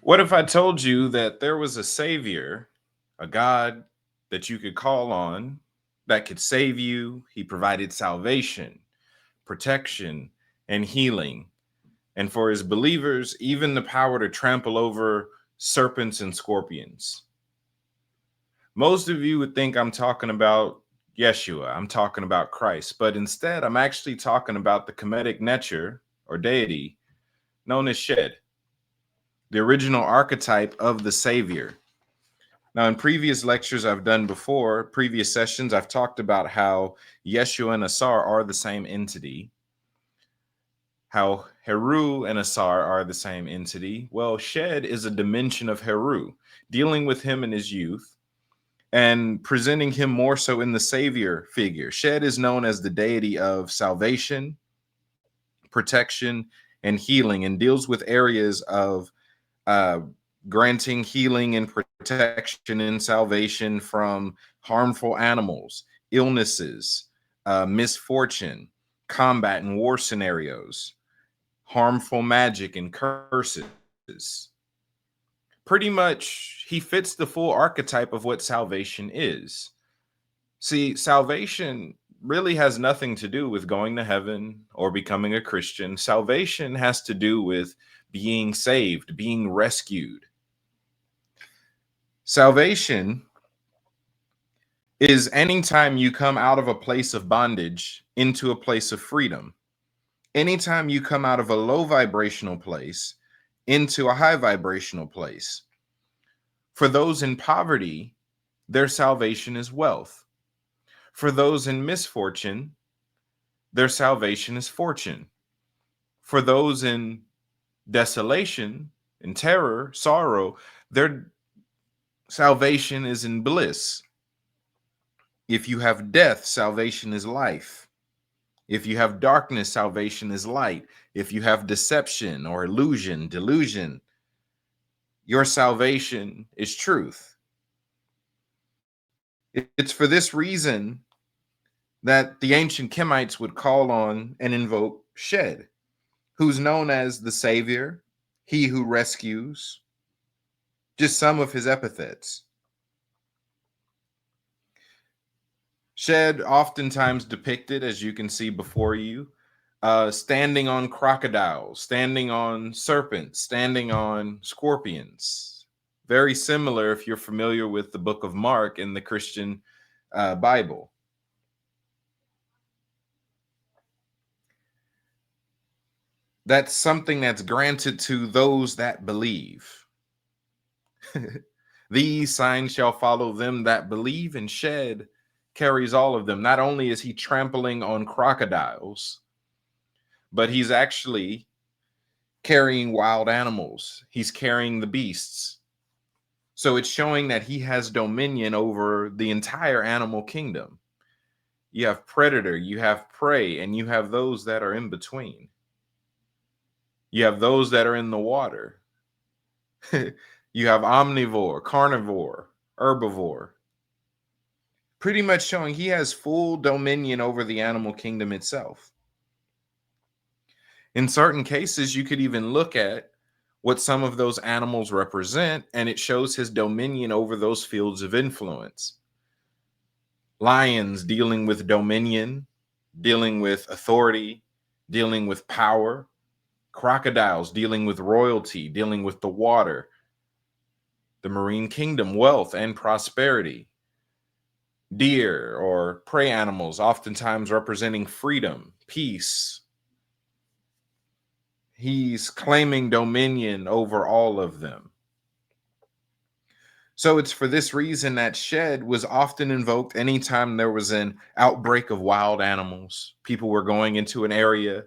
What if I told you that there was a savior, a God that you could call on that could save you? He provided salvation, protection, and healing. And for his believers, even the power to trample over serpents and scorpions. Most of you would think I'm talking about Yeshua, I'm talking about Christ, but instead, I'm actually talking about the Kemetic nature or deity known as Shed, the original archetype of the Savior. Now, in previous lectures I've done before, previous sessions, I've talked about how Yeshua and Asar are the same entity, how Heru and Asar are the same entity. Well, Shed is a dimension of Heru, dealing with him in his youth and presenting him more so in the Savior figure. Shed is known as the deity of salvation, protection, and healing, and deals with areas of uh, granting healing and protection and salvation from harmful animals, illnesses, misfortune, combat and war scenarios, harmful magic and curses. Pretty much, he fits the full archetype of what salvation is. See, salvation really has nothing to do with going to heaven or becoming a Christian. Salvation has to do with being saved, being rescued. Salvation is anytime you come out of a place of bondage into a place of freedom. Anytime you come out of a low vibrational place into a high vibrational place. For those in poverty, their salvation is wealth. For those in misfortune, their salvation is fortune. For those in desolation, in terror, sorrow, their salvation is in bliss. If you have death, salvation is life. If you have darkness, salvation is light. If you have deception or illusion, delusion, your salvation is truth. It's for this reason that the ancient Kemites would call on and invoke Shed, who's known as the Savior, he who rescues, just some of his epithets. Shed, oftentimes depicted, as you can see before you, standing on crocodiles, standing on serpents, standing on scorpions. Very similar if you're familiar with the book of Mark in the Christian Bible. That's something that's granted to those that believe. These signs shall follow them that believe, and Shed carries all of them. Not only is he trampling on crocodiles, but he's actually carrying wild animals. He's carrying the beasts. So it's showing that he has dominion over the entire animal kingdom. You have predator, you have prey, and you have those that are in between. You have those that are in the water. You have omnivore, carnivore, herbivore. Pretty much showing he has full dominion over the animal kingdom itself. In certain cases, you could even look at what some of those animals represent, and it shows his dominion over those fields of influence. Lions dealing with dominion, dealing with authority, dealing with power. Crocodiles dealing with royalty, dealing with the water. The marine kingdom, wealth and prosperity. Deer or prey animals, oftentimes representing freedom, peace. He's claiming dominion over all of them. So it's for this reason that Shed was often invoked anytime there was an outbreak of wild animals. People were going into an area,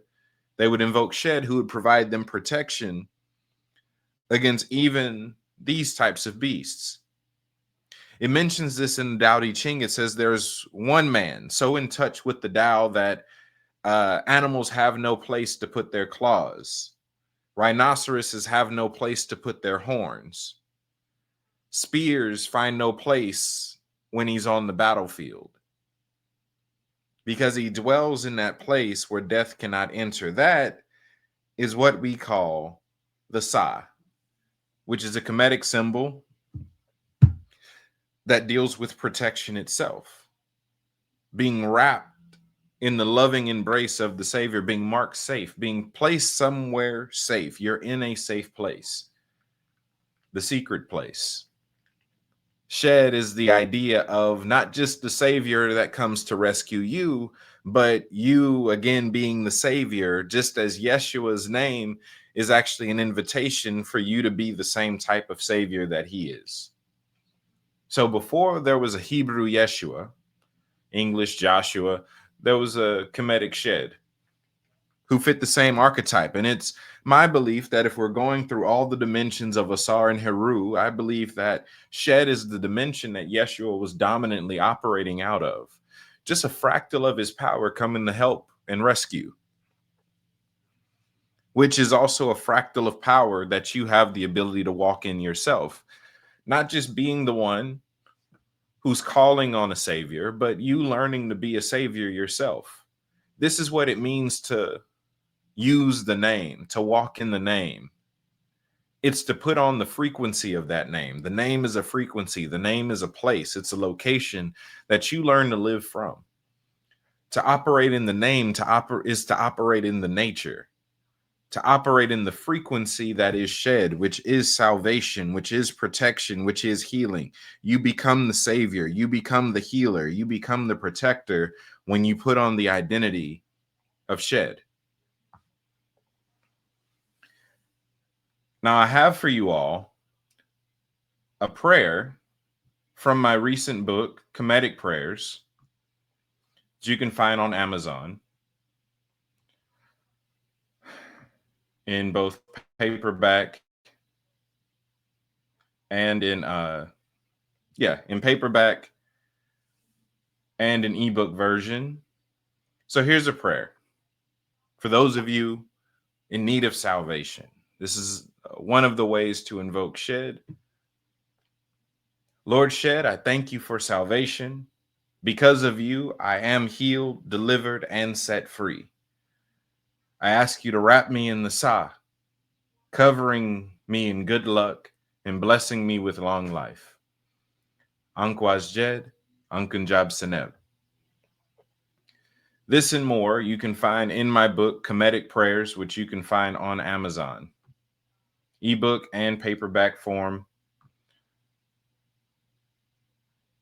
they would invoke Shed, who would provide them protection against even these types of beasts. It mentions this in the Tao Te Ching. It says there's one man so in touch with the Tao that animals have no place to put their claws. Rhinoceroses have no place to put their horns. Spears find no place when he's on the battlefield, because he dwells in that place where death cannot enter. That is what we call the Sa. which is a Kemetic symbol that deals with protection itself, being wrapped in the loving embrace of the Savior, being marked safe, being placed somewhere safe. You're in a safe place, the secret place. Shed is the idea of not just the Savior that comes to rescue you, but you again being the Savior, just as Yeshua's name is actually an invitation for you to be the same type of Savior that he is. So before there was a Hebrew Yeshua, English Joshua, there was a Kemetic Shed who fit the same archetype. And it's my belief that if we're going through all the dimensions of Asar and Heru, I believe that Shed is the dimension that Yeshua was dominantly operating out of. Just a fractal of his power coming to help and rescue, which is also a fractal of power that you have the ability to walk in yourself. Not just being the one who's calling on a savior, but you learning to be a savior yourself. This is what it means to use the name, to walk in the name. It's to put on the frequency of that name. The name is a frequency. The name is a place. It's a location that you learn to live from. To operate in the name is to operate in the nature, to operate in the frequency that is Shed, which is salvation, which is protection, which is healing. You become the savior. You become the healer. You become the protector when you put on the identity of Shed. Now, I have for you all a prayer from my recent book, Kemetic Prayers, that you can find on Amazon in both paperback and in paperback and an ebook version. So here's a prayer for those of you in need of salvation. This is one of the ways to invoke Shed. Lord Shed, I thank you for salvation. Because of you, I am healed, delivered, and set free. I ask you to wrap me in the Sa, covering me in good luck and blessing me with long life. Ankwaz Jed, Ankunjab Seneb. This and more you can find in my book, Kemetic Prayers, which you can find on Amazon, ebook and paperback form.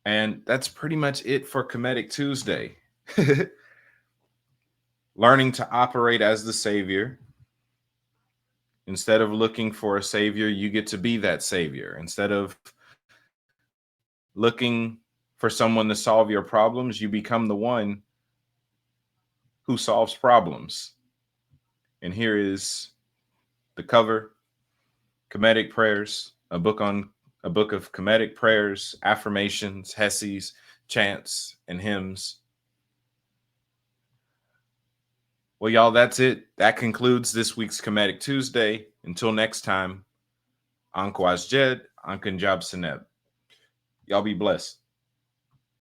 And that's pretty much it for Kemetic Tuesday. Learning to operate as the savior. Instead of looking for a savior, you get to be that savior. Instead of looking for someone to solve your problems, you become the one who solves problems. And here is the cover, Kemetic Prayers, a book of Kemetic prayers, affirmations, hesses, chants, and hymns. Well, y'all, that's it. That concludes this week's Kemetic Tuesday. Until next time, Ankwaz Jed, Ankunjab Seneb. Y'all be blessed.